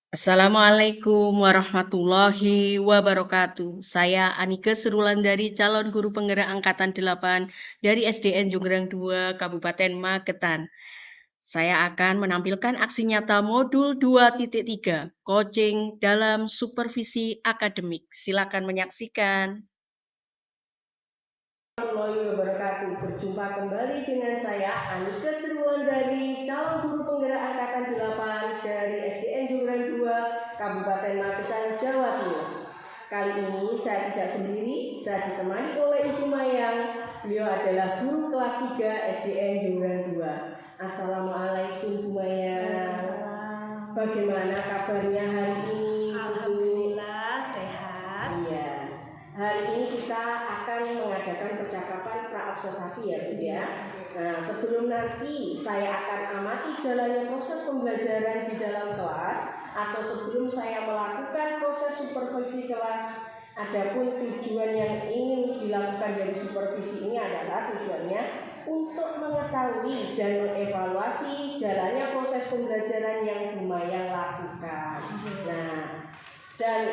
Assalamualaikum warahmatullahi wabarakatuh. Saya Anike Serulandari, calon guru penggerak angkatan 8 dari SDN Jonggrang 2, Kabupaten Magetan. Saya akan menampilkan aksi nyata modul 2.3, coaching dalam supervisi akademik. Silakan menyaksikan. Warahmatullahi wabarakatuh. Berjumpa kembali dengan saya Anike Serulandari, calon guru penggerak angkatan 8 dari SDN Jonggrang 2, Kabupaten Magetan, Jawa Timur. Kali ini saya tidak sendiri, saya ditemani oleh Ibu Mayang. Beliau adalah guru kelas 3 SDN Jonggrang 2. Assalamualaikum Bu Mayang. Bagaimana kabarnya hari ini? Alhamdulillah sehat. Iya. Hari ini kita akan mengadakan percakapan pra-observasi ya Bu ya. Nah, sebelum nanti saya akan amati jalannya proses pembelajaran di dalam kelas atau sebelum saya melakukan proses supervisi kelas, adapun tujuan yang ingin dilakukan dari supervisi ini adalah tujuannya untuk mengetahui dan mengevaluasi jalannya proses pembelajaran yang Bu Mayang lakukan. Nah, dan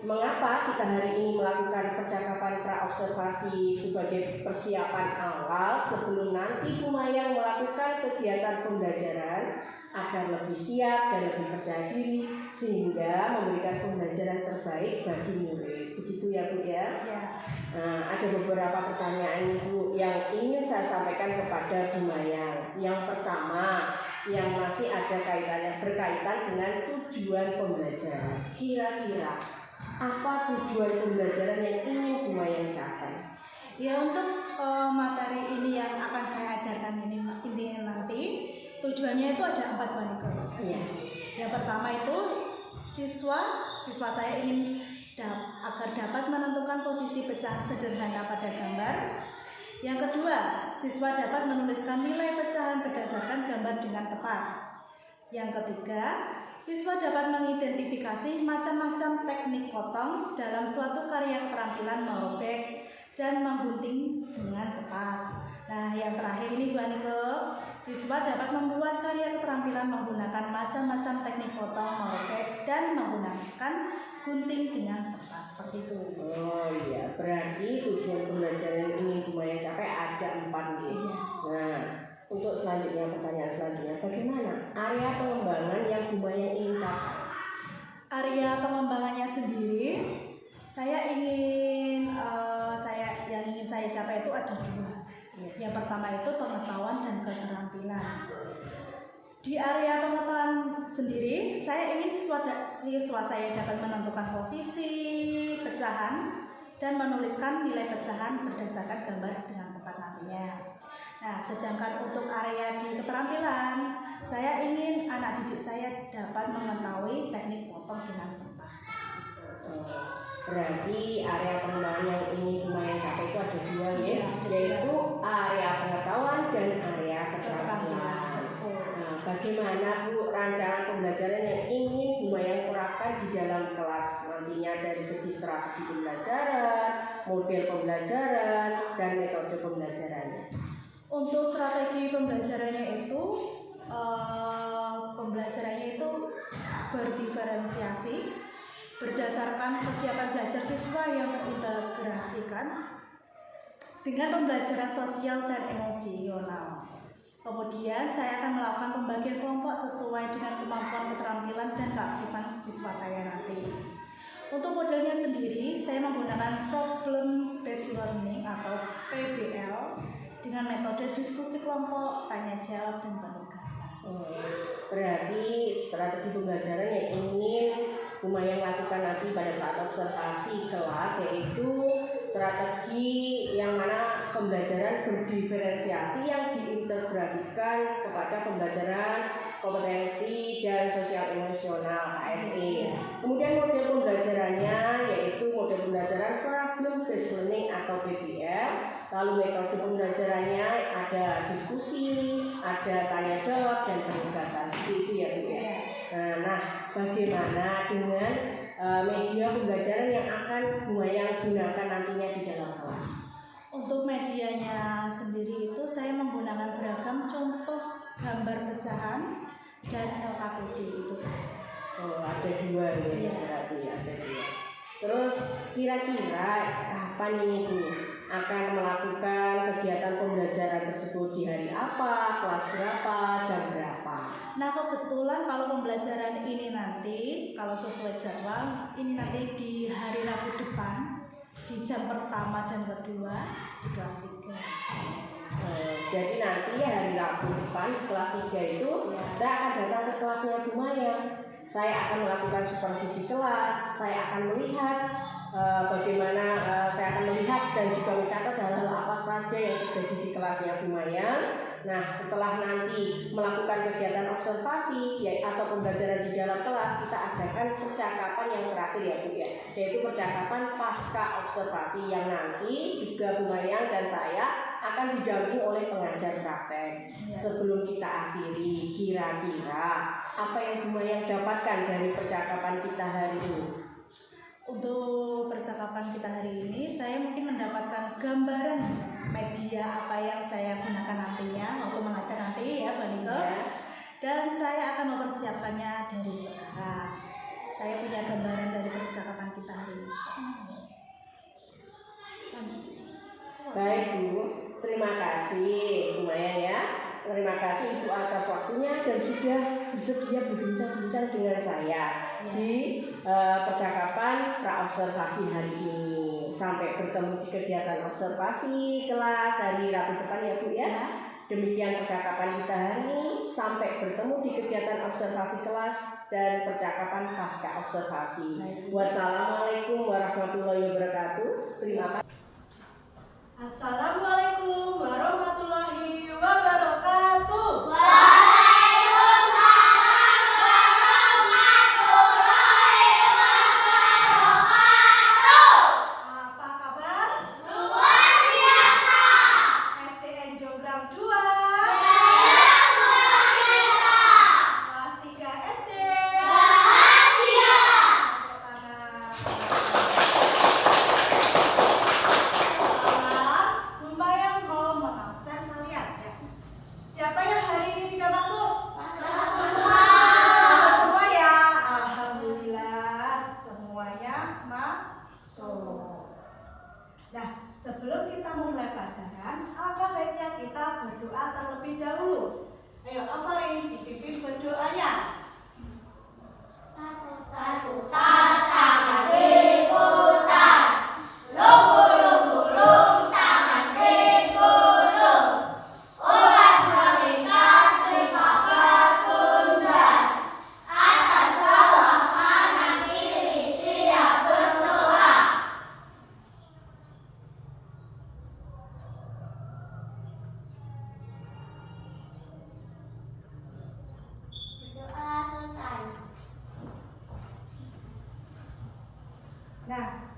mengapa kita hari ini melakukan percakapan pra-observasi sebagai persiapan awal sebelum nanti Bu Mayang melakukan kegiatan pembelajaran agar lebih siap dan lebih percaya diri sehingga memberikan pembelajaran terbaik bagi murid. Begitu ya Bu ya? Ya. Nah, ada beberapa pertanyaan Bu yang ingin saya sampaikan kepada Bu Mayang. Yang pertama, yang masih ada kaitannya berkaitan dengan tujuan pembelajaran. Kira-kira apa tujuan pembelajaran yang ingin Bu Mayang capai? Ya, untuk materi ini yang akan saya ajarkan ini nanti tujuannya itu ada 4 Waniko. Iya. Yang pertama itu siswa saya ingin agar dapat menentukan posisi pecahan sederhana pada gambar. Yang kedua, siswa dapat menuliskan nilai pecahan berdasarkan gambar dengan tepat. Yang ketiga, siswa dapat mengidentifikasi macam-macam teknik potong dalam suatu karya keterampilan merobek dan menggunting dengan tepat. Nah, yang terakhir ini Bu Aniko, siswa dapat membuat karya keterampilan menggunakan macam-macam teknik potong, merobek, dan menggunakan gunting dengan tepat, seperti itu. Oh iya, berarti tujuan pembelajaran yang ingin Bu Mayang capai ada 4 nih. Iya. Nah, untuk selanjutnya, pertanyaan selanjutnya, bagaimana area pengembangan yang Bu Mayang ingin capai? Area pengembangannya sendiri, yang ingin saya capai itu ada 2. Yang pertama itu pengetahuan dan keterampilan. Di area pengetahuan sendiri, saya ingin siswa saya dapat menentukan posisi pecahan dan menuliskan nilai pecahan berdasarkan gambar dengan tepat nantinya. Nah, sedangkan untuk area di keterampilan, saya ingin anak didik saya dapat mengetahui teknik potong dengan tepat. Berarti area pengembangan yang ingin Bu Mayang capai itu ada 2 ya, yaitu area pengetahuan dan area keterampilan. Nah, bagaimana Bu rancangan pembelajaran yang ingin Bu Mayang terapkan di dalam kelas nantinya dari segi strategi pembelajaran, model pembelajaran, dan metode pembelajarannya? Untuk strategi pembelajarannya itu berdiferensiasi berdasarkan kesiapan belajar siswa yang terintegrasikan dengan pembelajaran sosial dan emosional. Kemudian saya akan melakukan pembagian kelompok sesuai dengan kemampuan, keterampilan, dan keaktifan siswa saya nanti. Untuk modelnya sendiri, saya menggunakan problem based learning atau PBL dengan metode diskusi kelompok, tanya jawab, dan penugasan. Berarti strategi pembelajaran yang ingin Bu Mayang lakukan nanti pada saat observasi kelas yaitu strategi yang mana pembelajaran berdiferensiasi yang diintegrasikan kepada pembelajaran kompetensi dan sosial emosional KSE. Kemudian model pembelajarannya yaitu model pembelajaran problem based learning atau PBL. Lalu metode pembelajarannya ada diskusi, ada tanya jawab dan penugasan. Seperti itu ya Bu ya. Nah, bagaimana dengan media pembelajaran yang akan Bu Mayang gunakan nantinya di dalam kelas? Untuk medianya sendiri itu saya menggunakan beragam contoh gambar pecahan dan LKPD itu saja. Oh, ada dua ya, berarti ada dua. Terus kira-kira kapan ini Bu akan melakukan kegiatan pembelajaran tersebut, di hari apa, kelas berapa, jam berapa? Nah kebetulan kalau pembelajaran ini nanti, kalau sesuai jadwal, ini nanti di hari Rabu depan, di jam pertama dan kedua di kelas 3. Jadi nanti hari Rabu depan di kelas 3 itu saya akan datang ke kelasnya Bu Maya. Saya akan melakukan supervisi kelas, saya akan melihat bagaimana saya akan melihat dan juga mencatat hal-hal apa saja yang terjadi di kelasnya Bu Maya. Nah, setelah nanti melakukan kegiatan observasi atau pembelajaran di dalam kelas, kita adakan percakapan yang terakhir ya Bu ya, yaitu percakapan pasca observasi yang nanti juga Bu Maya dan saya akan didampingi oleh pengajar praktek. Sebelum kita akhiri, kira-kira apa yang Bu Maya dapatkan dari percakapan kita hari ini? Untuk percakapan kita hari ini, saya mungkin mendapatkan gambaran media apa yang saya gunakan nantinya waktu mengajar nanti ya Mbak Niko. Dan saya akan mempersiapkannya dari sekarang. Saya punya gambaran dari percakapan kita hari ini. Baik Bu, terima kasih Bu Maya ya. Terima kasih Ibu atas waktunya dan sudah bersedia berbincang-bincang dengan saya di percakapan pra-observasi hari ini. Sampai bertemu di kegiatan observasi kelas hari Rabu depan ya Bu ya. Demikian percakapan kita hari ini. Sampai bertemu di kegiatan observasi kelas dan percakapan pasca observasi. Wassalamualaikum warahmatullahi wabarakatuh. Terima kasih. Assalamualaikum warahmatullahi wabarakatuh. Apa kabar? Luar biasa. SDN Jograng 2. Luar biasa. Kelas 3 SD. Bahagia. Lumayan kalau mengabsen kalian ya. Siapa yang hari ini tidak masuk? Masuk semua ya. Alhamdulillah semuanya masuk. Nah, sebelum kita memulai pelajaran, alangkah baiknya kita berdoa terlebih dahulu. Ayo, Afarin dipimpin berdoanya. Nah,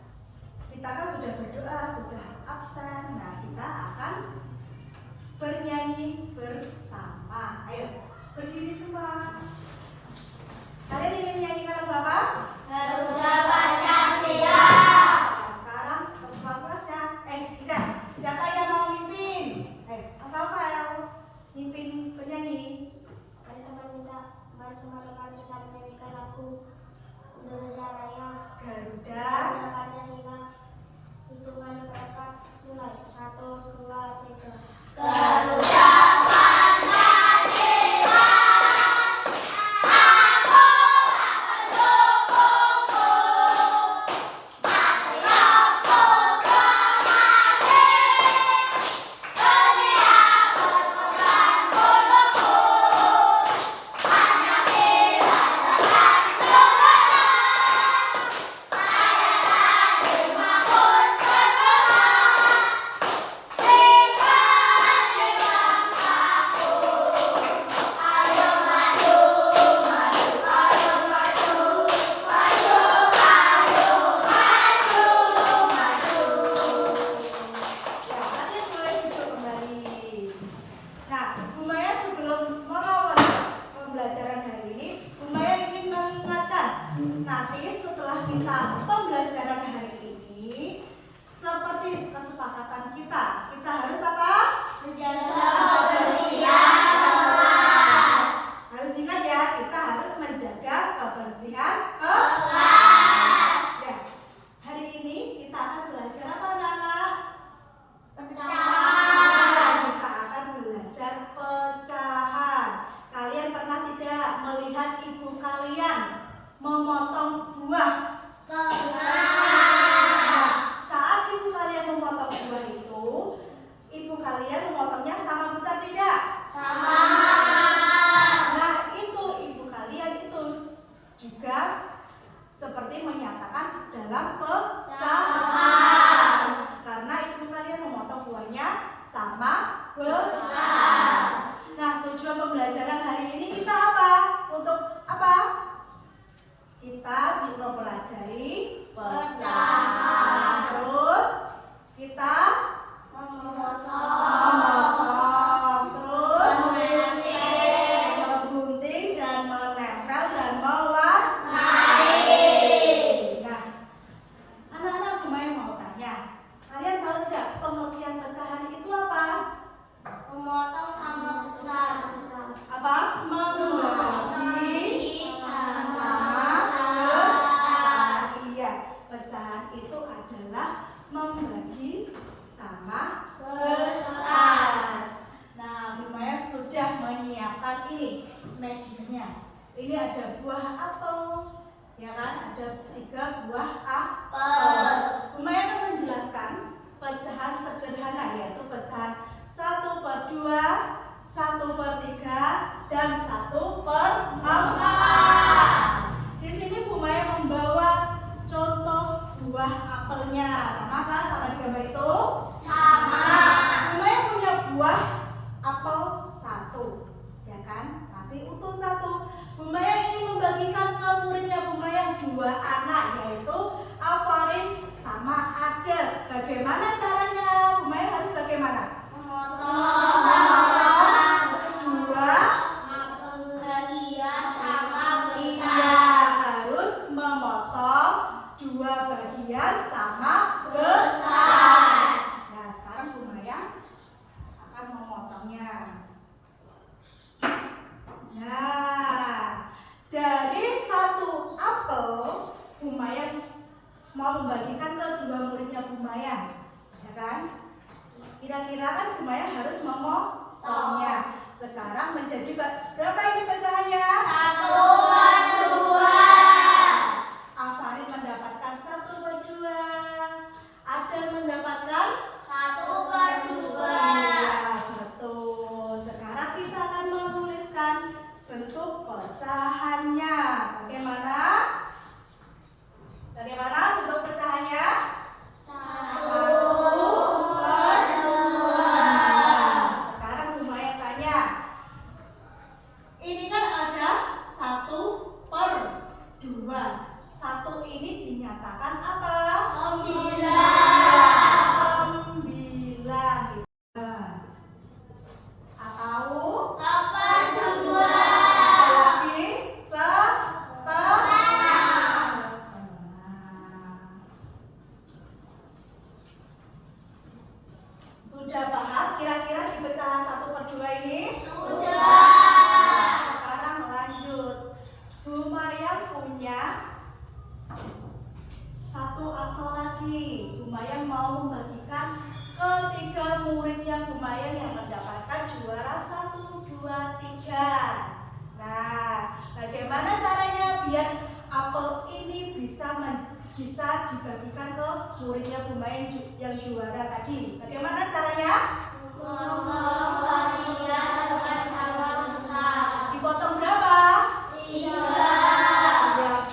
kita kan sudah berdoa, sudah absen. Nah, kita akan bernyanyi bersama. Ayo, berdiri semua. Kalian ingin menyanyikan lagu apa? Garuda Pancasila. Nah, sekarang tempat kelasnya. Tidak. Siapa yang mau mimpin? Rafael, mimpin penyanyi. Mari teman-teman kita menyanyikan lagu Indonesia Raya. Garuda Pancasila. Hitungan berapa? Mulai 1, 2, 3. Garuda memotong buah? Tengah. Saat ibu kalian memotong buah itu, ibu kalian memotongnya sama besar tidak? Sama. Nah, itu ibu kalian itu juga seperti menyatakan dalam pecahan. Karena ibu kalian memotong buahnya sama besar. Nah, tujuan pembelajaran hari ini kita apa? Untuk apa? Kita mempelajari pecahan. Terus kita memotong. Terus menggunting dan menempel dan mewarnai. Nah, anak-anak Bumayang mau tanya, kalian tahu tidak pengertian pecahan itu apa? Memotong sama besar. Apa? Membagi sama besar. Iya, pecahan itu adalah membagi sama besar. Nah, Bumayang sudah menyiapkan ini medianya. Ini ada buah apel, ya kan? Ada 3 buah apel. Bumayang akan menjelaskan pecahan sederhana, yaitu pecahan 1/2, 1/3, dan 1/4. Di sini Bumayang membawa contoh buah apelnya. Sama kan sama di gambar itu? Sama. Nah, Bumayang punya buah apel 1, ya kan? Masih utuh 1. Bumayang ingin membagikan ke muridnya Bumayang 2 anak, yaitu Afarin sama Adel. Bagaimana caranya? Bumayang harus bagaimana? Memotong Dua. bagian sama Iya, besar. harus memotong 2 bagian sama besar. Nah, sekarang Bumayang akan memotongnya. Nah, dari 1 apel, Bumayang mau membagikan ke 2 muridnya Bumayang, ya kan? Kira-kira kan Bumayang harus memotongnya. Sekarang menjadi berapa ini pecahannya? 1/2. Afarin mendapatkan 1/2. Adel mendapatkan 1/2. Iya, betul. Sekarang kita akan menuliskan bentuk pecahannya. Bagaimana? Bagaimana bentuk pecahannya? 1/2. Sekarang Bumayang tanya. Ini kan ada 1/2. 1 ini dinyatakan apa? 9. 9. Atau 1/2. lagi setengah. Sudah paham kira-kira di pecahan 1/2 ini? Sudah. Sekarang lanjut. Bumayang punya 1 apel lagi. Bumayang mau membagikan ke 3 muridnya Bumayang yang mendapatkan juara 1, 2, 3. Nah, bagaimana caranya biar apel ini bisa dibagikan ke muridnya Bumayang yang juara tadi? Bagaimana caranya? Memotong bagian sama besar. Dipotong berapa? 3. Ya,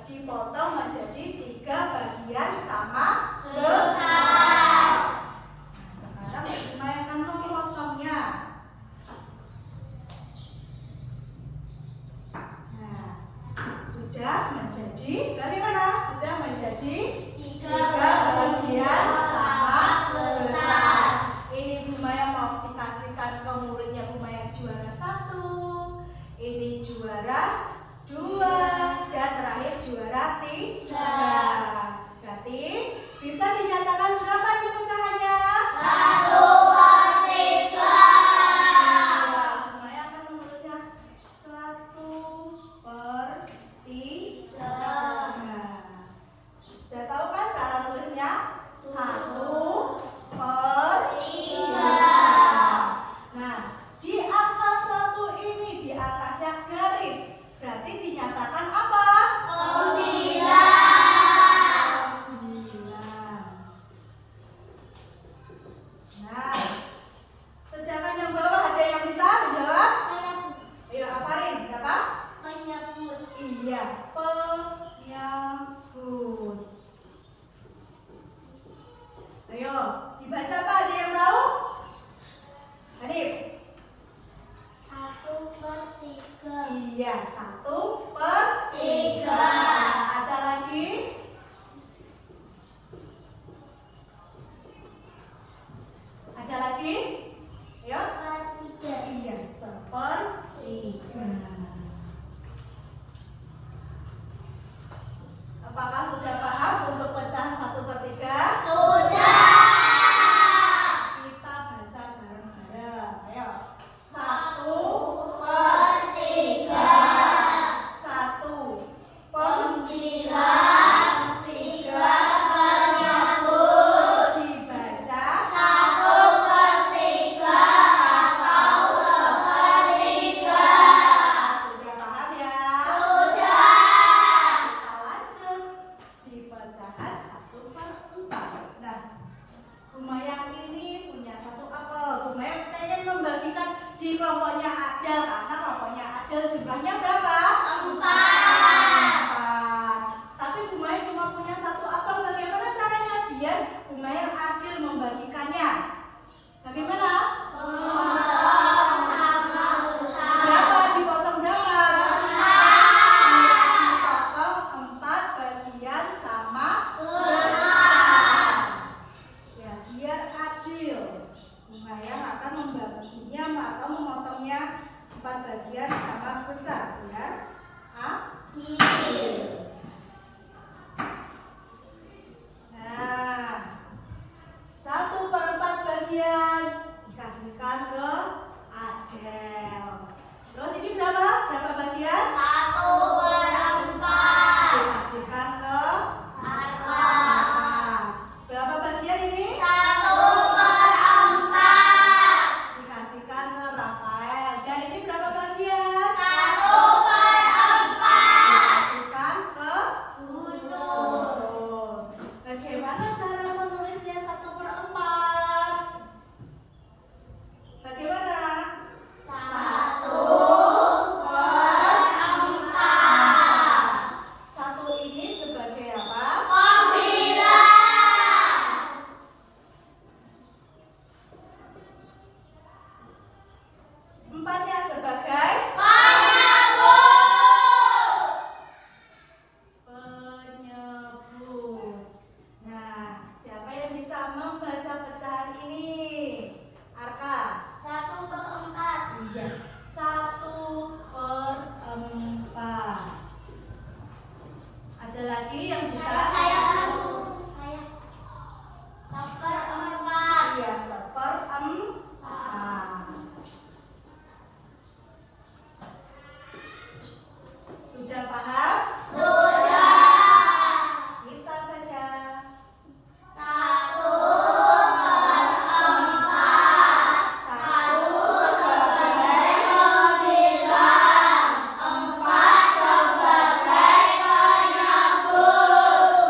dipotong menjadi 3 bagian sama Besar. besar. Sekarang Bumayang akan memotongnya. Nah, sudah menjadi bagaimana? Sudah menjadi 3 bagian sama besar. Ini Bumayang mau dikasihkan ke muridnya Bumayang juara 1. Ini juara 2 dan terakhir juara 3. Berarti bisa dinyatakan berapa ini pecahannya? 1/3. Bumayang akan menulisnya 1/3. Sudah tahu kan cara nulis Menyebut. Ayo, dibaca apa? Ada yang tahu? Hanif? 1/3. Iya, 1/3. Ada lagi? Ada lagi? Ayo. 1/3. Iya, 1/3. Apakah sudah paham untuk pecahan 1/3? Sudah. Kita baca bareng-bareng. Ayo. 1/3. 1/3 menyebut. Dibaca 1/3 atau 1/3. sudah paham ya? Sudah. Kita lanjut di pecahan 1/4. Nah, Humayang ini punya 1 apel. Humayang pengen membagikan di kelompoknya Adel karena kelompoknya Adel jumlahnya berapa? 4. Tapi Humayang cuma punya 1 apel. Bagaimana caranya biar Humayang adil membagikannya? Bagaimana? Memotong sama besar. Berapa? Dipotong berapa? 4. Dipotong 4 bagian sama Besar. ya, biar adil. Humayang akan membaginya atau memotongnya 4 bagian sama besar biar adil. Nah, 1/4 bagian dikasihkan ke Adel. Terus ini berapa? Berapa bagian? 1/4. Dikasihkan ke Arwa. berapa bagian ini? 1/4. Dikasihkan ke Rafael. Dan ini berapa bagian? 1/4. Dikasihkan ke Gunung. Bagaimana cara menulisnya 1/4? Bagaimana? 1/4. 1 ini sebagai apa? Pembilang. 4-nya sebagai penyebut. Nah, siapa yang bisa membaca pecahan ini? Arka. 1/4. Iya. 1/4. Ada lagi yang bisa? Saya baru. Saya 1/4. Iya, 1/4. Sudah paham? Sudah. Kita baca. 1/4. 1 sebagai Pembilang. 4 sebagai penyebut.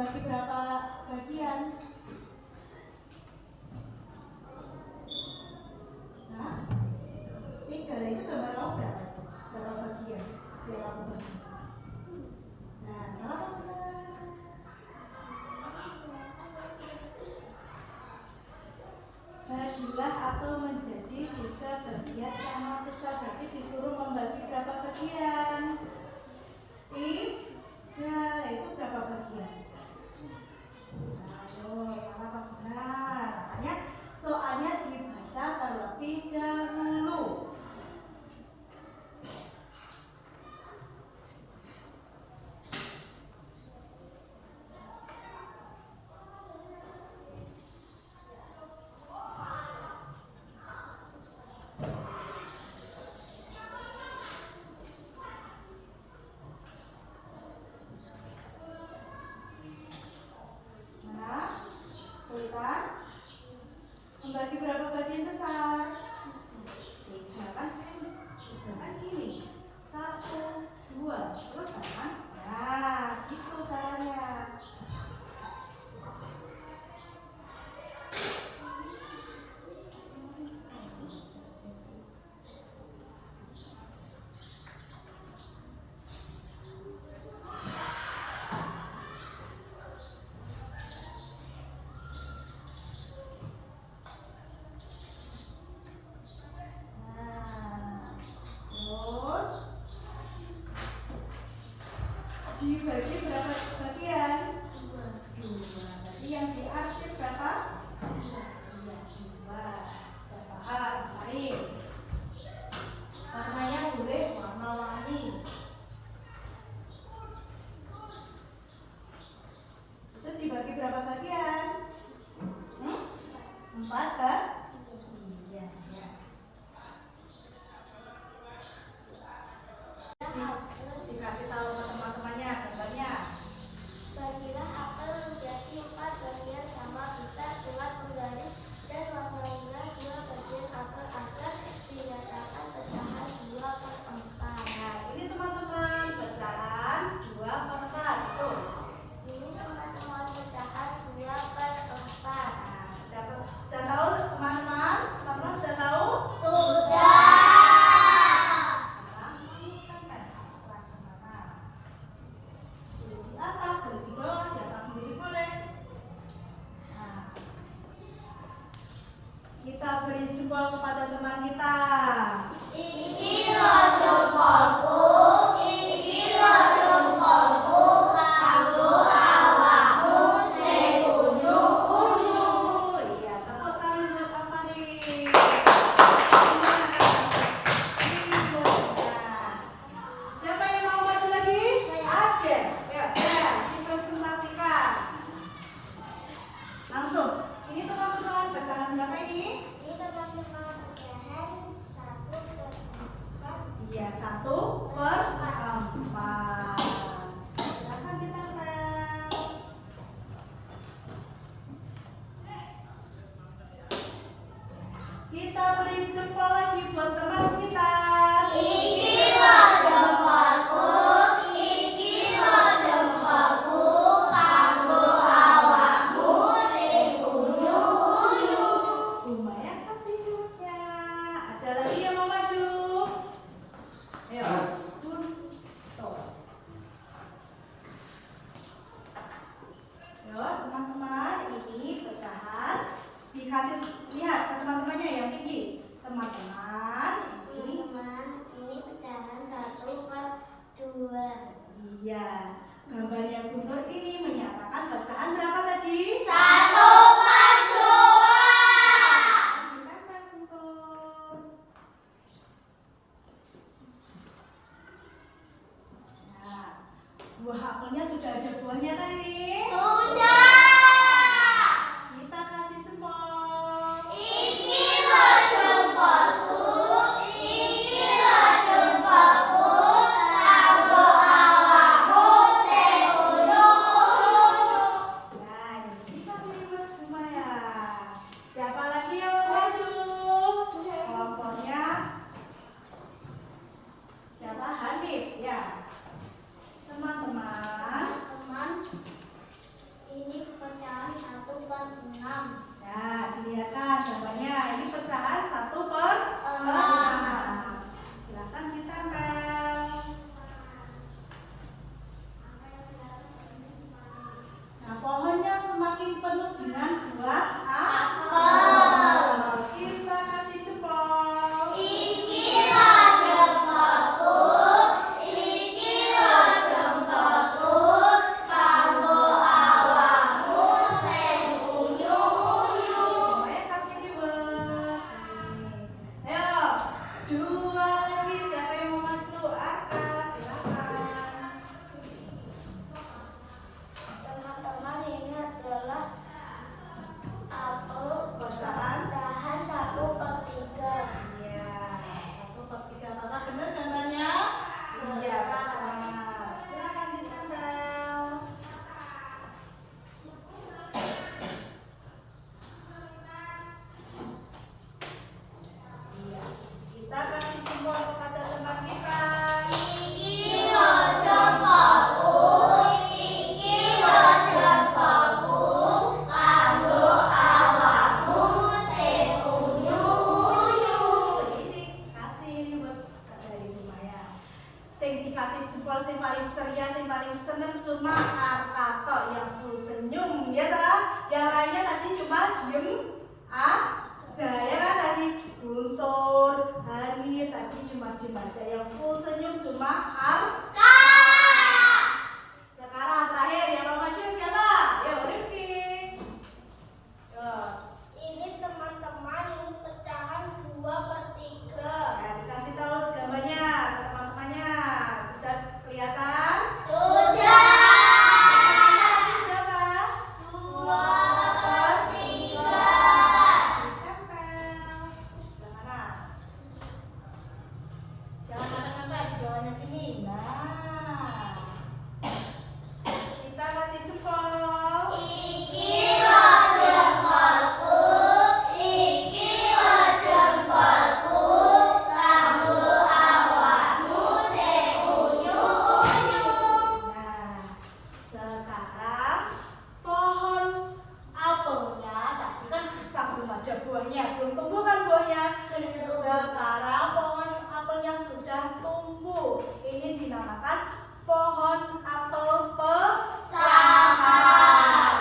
membagi berapa bagian? Nah, 3 itu gambar kamu berapa? Berapa bagian? Biar aku bagi. Nah, salah apa benar? Bagilah apel menjadi 3 bagian sama besar. Berarti disuruh membagi berapa bagian? 3. Itu berapa bagian? Aduh, salah apa benar? Makanya soalnya dibaca terlebih dahulu. Sultan membagi berapa bagian besar? 3 kan? 3 kan gini 1, 2 selesai kan? Nah, gitu caranya. Dibagi berapa bagian? 2. Berarti yang diarsip berapa? 2. 2. Sudah paham? Mari. Warnanya boleh warna-warni. Itu dibagi berapa bagian? 4 kan? Iya, ya. Dikasih tahu ke teman-temannya gambarnya. Bagilah apel menjadi 4 bagian sama besar dengan penggaris dan warnailah 2 bagian apel agar dinyatakan pecahan 2/4. Nah, ini teman-teman pecahan 2/4 itu. Ini teman-teman pecahan 2/4. Nah, sudah tahu teman-teman? Teman-teman sudah tahu? Sudah. Sekarang menemukan serah ke mana? Boleh di atas, boleh di bawah, di atas sendiri boleh. Nah, kita beri jempol kepada teman kita. Iki lo jempolku, iki lo jempolku, kanggo awakmu sing unyu-unyu. Iya, tepuk tangan buat Afari. Siapa yang mau maju lagi? Ada. Ya, dipresentasikan. Langsung. Ini teman-teman pecahan berapa ini? Ini teman-teman pecahan 1/4. Iya, 1/4. Silakan ditempel. Kita beri jempol lagi buat teman kita. Iki lo jempolku, iki lo jempolku, kanggo awakmu sing unyu-unyu. Lumayan hasilnya. Ada lagi yang mau maju? Ayo, tuh. Yo, teman-teman, ini pecahan. Dikasih lihat ke teman-temannya yang tinggi. Teman-teman, ini Teman-teman, ini pecahan 1/2. iya. Gambarnya Guntur ini menyatakan pecahan berapa tadi? 1/2. Ditempel, Guntur. Nah, buah apelnya sudah ada buahnya kan ini? Sudah. Kita kasih jempol. Iki lo jempolku, iki lo jempolku, kanggo awakmu sing unyu-unyu. Nah, ini dikasih buat lumayan. Siapa lagi yang mau maju? Kelompoknya siapa? Hanif, ya. Teman-teman, Teman, Nah, dilihatkan gambarnya. Ini pecahan 1/6. Silakan ditempel. Nah, pohonnya semakin penuh dengan buah apel. Kita kasih jempol. Semuanya kasih reward. Ayo, 2 lagi. Siapa yang mau maju? Aka, silakan. Teman-teman, ini adalah apel Pecahan. pecahan 1/3. Iya, 1/3. Apakah benar gambarnya? Iya, benar. Silakan ditempel. Iya, kita kasih jempol kepada teman kita. Ini kasih reward dari Bu Maya. Sing dikasih jempol sing paling ceria, sing paling seneng cuma Arkato yang full senyum, ya ta? Yang lainnya tadi cuma diem aja, ya kan? Tadi Guntur, Hani tadi cuma diem aja. Yang full senyum cuma Arka. Sekarang terakhir yang mau maju siapa? Yo, Rifki. Yo. Ini teman-teman, ini pecahan 2/3. Ya, dikasih tahu gambarnya ke teman-temannya. Sudah kelihatan? Sudah. Tadi berapa? 2/3. Ditempel. Sebelah mana? Jangan ada-ada di bawahnya sini. Nah, kita kasih jempol. Iki lo jempolku, kamu awakmu sing unyu-unyu. Nah, sekarang pohon apelnya tadi kan besar, belum ada buahnya, belum tumbuh kan buahnya. Sekarang pohon apelnya sudah tumbuh. Ini dinamakan pohon apel pecahan.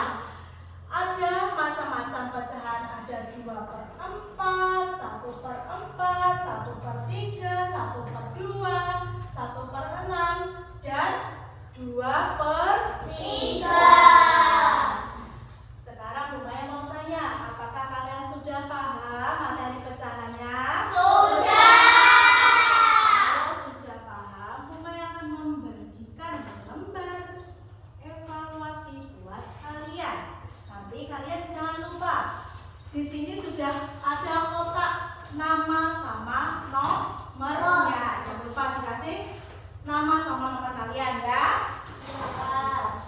Ada macam-macam pecahan, ada 2/4, 1/4, 1/3, 1/2, 1/6, dan 2/3. Sekarang Bu Maya mau tanya, apakah kalian sudah paham materi pecahannya? Sudah. Kalau sudah paham, Bu Maya akan membagikan lembar evaluasi buat kalian. Nanti kalian jangan lupa, di sini sudah ada kotak nama sama nomornya. Jangan lupa dikasih nama sama nomor kalian ya. Catat.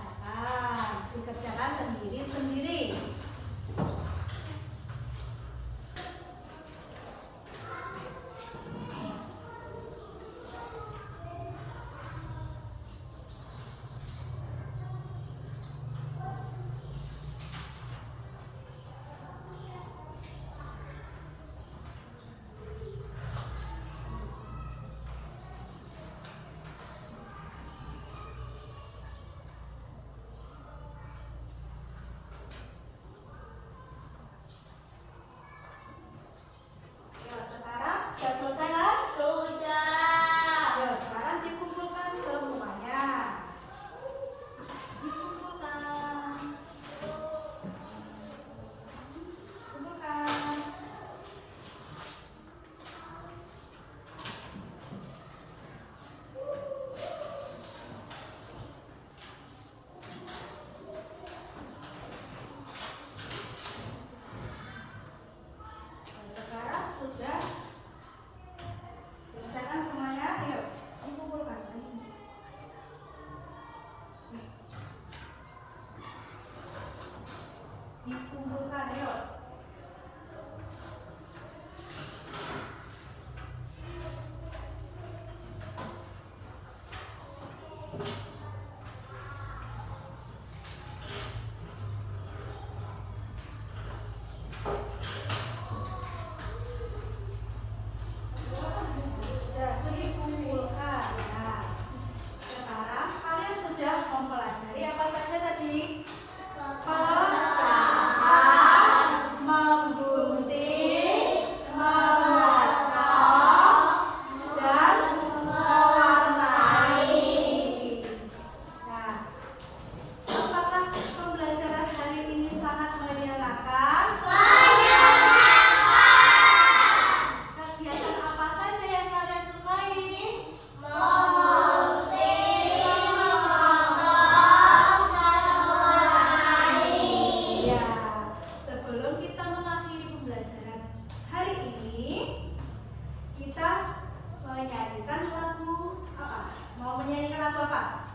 menyanyikan lagu apa? Mau menyanyikan lagu apa?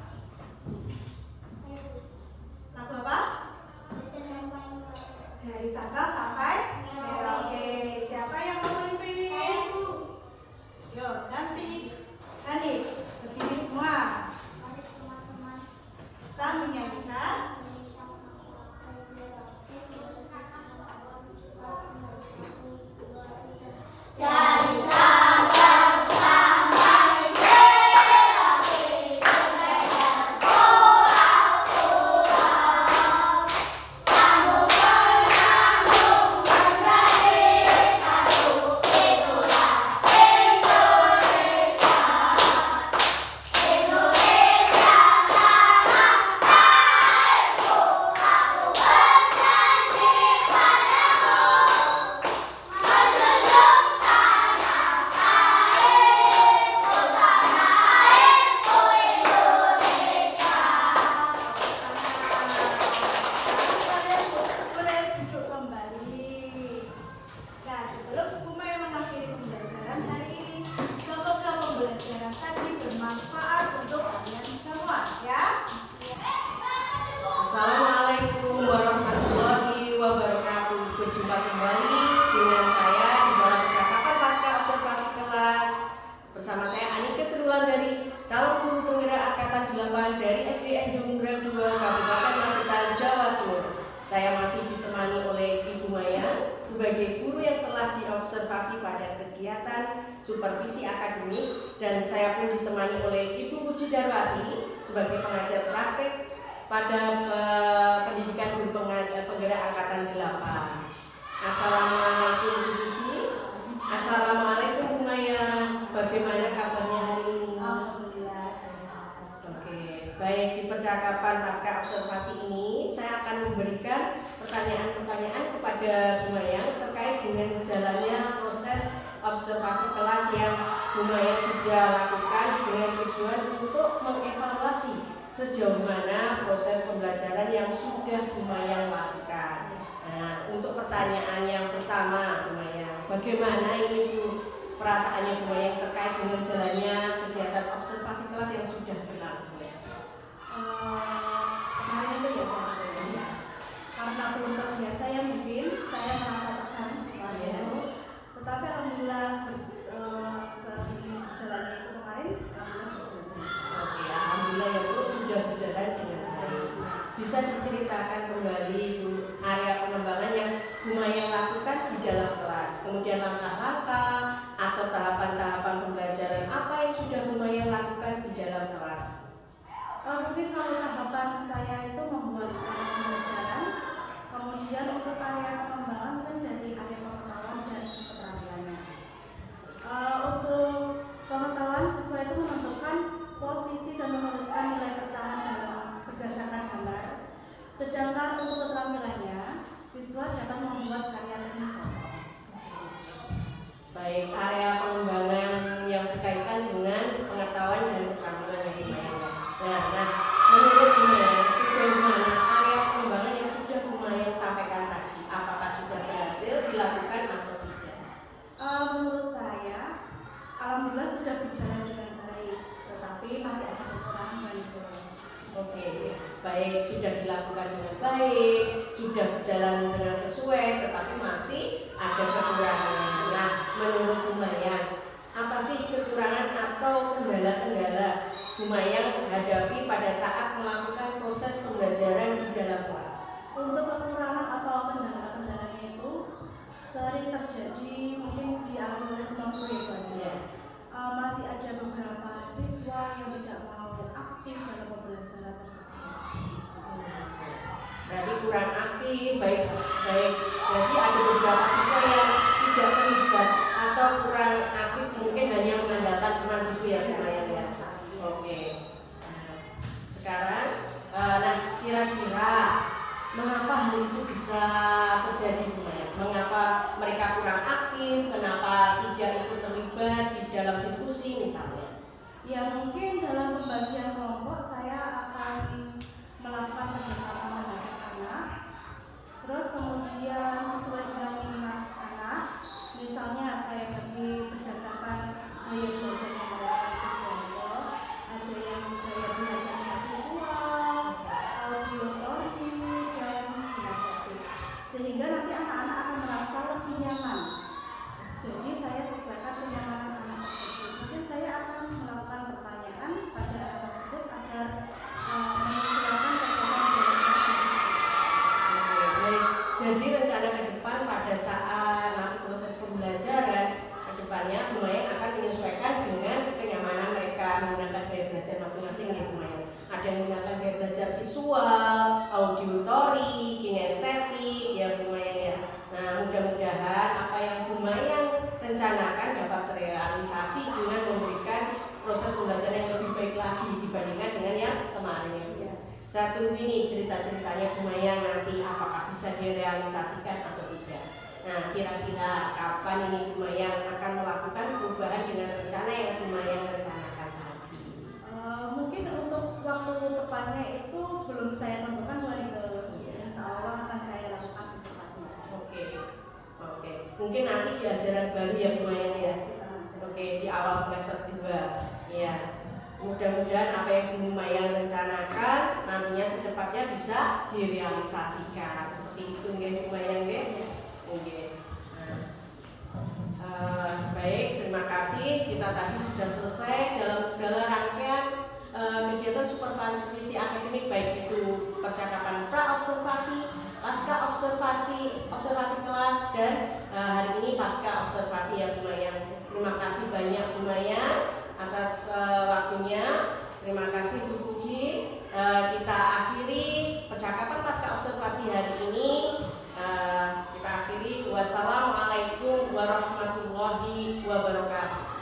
Lagu apa? Dari Sabang sampai Merauke. Oke, siapa yang mau memimpin? Yuk, ganti. Ganti. Berdiri semua. Kita menyanyikan Dari Sabang sampai Merauke, berbayar pulau-pulau, sambung bersambung menjadi satu, itulah Indonesia. Indonesia tanah airku, aku berjanji padamu, menjunjung tanah airku, Indonesia. kalian boleh duduk kembali. Nah, sebelum Bu Maya mengakhiri pembelajaran hari ini, semoga pembelajaran tadi bermanfaat untuk kalian semua, ya. Assalamualaikum warahmatullahi wabarakatuh. Berjumpa kembali dengan saya di dalam percakapan pasca observasi kelas. Bersama saya Anike Serulan dari calon guru penggerak angkatan 8 dari SDN Jumbrang 2 Kabupaten Magetan, Jawa Timur. Saya masih ditemani oleh Ibu Maya sebagai guru yang telah diobservasi pada kegiatan supervisi akademik, dan saya pun ditemani oleh Ibu Puji Darwati sebagai pengajar praktek pada pendidikan guru penggerak angkatan 8. Assalamualaikum Bu Puji. Assalamualaikum Bu Maya. Bagaimana kabarnya hari ini? Alhamdulillah sehat. Oke, baik, di percakapan pasca observasi ini saya akan memberikan pertanyaan-pertanyaan kepada Bu Maya terkait dengan jalannya proses observasi kelas yang Bu Maya sudah lakukan dengan tujuan untuk mengevaluasi sejauh mana proses pembelajaran yang sudah Bu Maya lakukan. Nah, untuk pertanyaan yang pertama, Bu Maya, bagaimana ini Bu perasaannya Bu Maya terkait dengan jalannya kegiatan observasi kelas yang sudah berlangsung? Kemarin itu ya, karena belum terbiasa ya, mungkin saya merasa tegang kemarin itu. Tetapi alhamdulillah seiring jalannya itu kemarin, Oke, alhamdulillah ya Bu, sudah berjalan dengan baik. Bisa diceritakan kembali Bu area pengembangan yang Bu Maya lakukan di dalam kelas, kemudian langkah-langkah atau tahapan-tahapan pembelajaran apa yang sudah Bu Maya lakukan di dalam kelas? mungkin kalau tahapan saya itu membuat pembelajaran, kemudian untuk area pengembangan kan dari area pengetahuan dan keterampilannya. Untuk pengetahuan, siswa itu menentukan posisi dan menuliskan nilai pecahan dalam berdasarkan gambar. Sedangkan untuk keterampilannya, siswa dapat membuat karya teknik pokok. Baik, area pengembangan yang berkaitan dengan pengetahuan dan keterampilan yang dimainkan. Nah, menurut Bu Maya, sejauh mana area pengembangan yang sudah Bu Maya sampaikan tadi, apakah sudah berhasil dilakukan atau tidak? Menurut saya, alhamdulillah sudah berjalan dengan baik, tetapi masih ada kekurangan dan kekurangan. Oke, baik, sudah dilakukan dengan baik, sudah berjalan dengan sesuai, tetapi masih ada kekurangan. Nah, menurut Bu Maya, apa sih kekurangan atau kendala-kendala Bu Maya hadapi pada saat melakukan proses pembelajaran di dalam kelas? Untuk kekurangan atau kendala-kendalanya itu sering terjadi, mungkin dialami oleh semua guru ya. Masih ada beberapa siswa yang tidak mau aktif dalam pembelajaran tersebut. Berarti kurang aktif, baik. Jadi ada beberapa siswa yang tidak terlibat atau kurang aktif, mungkin hanya mengandalkan teman gitu ya Bu Maya ya. Oke. Nah, sekarang, kira-kira mengapa hal itu bisa terjadi Bu Maya? Mengapa mereka kurang aktif? Kenapa tidak ikut terlibat di dalam diskusi misalnya? Ya mungkin dalam pembagian kelompok saya akan melakukan pendekatan terhadap anak. Terus kemudian sesuai dengan minat anak, misalnya saya bagi berdasarkan gaya belajarnya mereka. belajar masing-masing ya Bu Maya. Ada yang menggunakan gaya belajar visual, auditory, kinestetik ya Bu Maya ya. Nah mudah-mudahan apa yang Bu Maya rencanakan dapat terrealisasi dengan memberikan proses pembelajaran yang lebih baik lagi dibandingkan dengan yang kemarin ya. Saya tunggu ini cerita-ceritanya Bu Maya nanti apakah bisa direalisasikan atau tidak. Nah kira-kira kapan ini Bu Maya akan melakukan perubahan dengan rencana yang Bu Maya rencanakan tadi? Mungkin untuk waktu tepatnya itu belum saya tentukan Bu Nike. Insya Allah akan saya lakukan secepatnya. Oke. Mungkin nanti di ajaran baru ya Bu Maya ya. Oke, di awal semester 2 ya. Mudah-mudahan apa yang Bu Maya rencanakan nantinya secepatnya bisa direalisasikan. Seperti itu nggih Bu Maya nggih. Oke. Baik, terima kasih. Kita tadi sudah selesai dalam segala rangkaian kegiatan supervisi akademik, baik itu percakapan pra-observasi, pasca observasi, observasi kelas, dan hari ini pasca observasi ya Bu Maya. Terima kasih banyak Bu Maya atas waktunya. Terima kasih Bu Puji. Kita akhiri percakapan pasca observasi hari ini. Kita akhiri. Wassalamualaikum warahmatullahi wabarakatuh.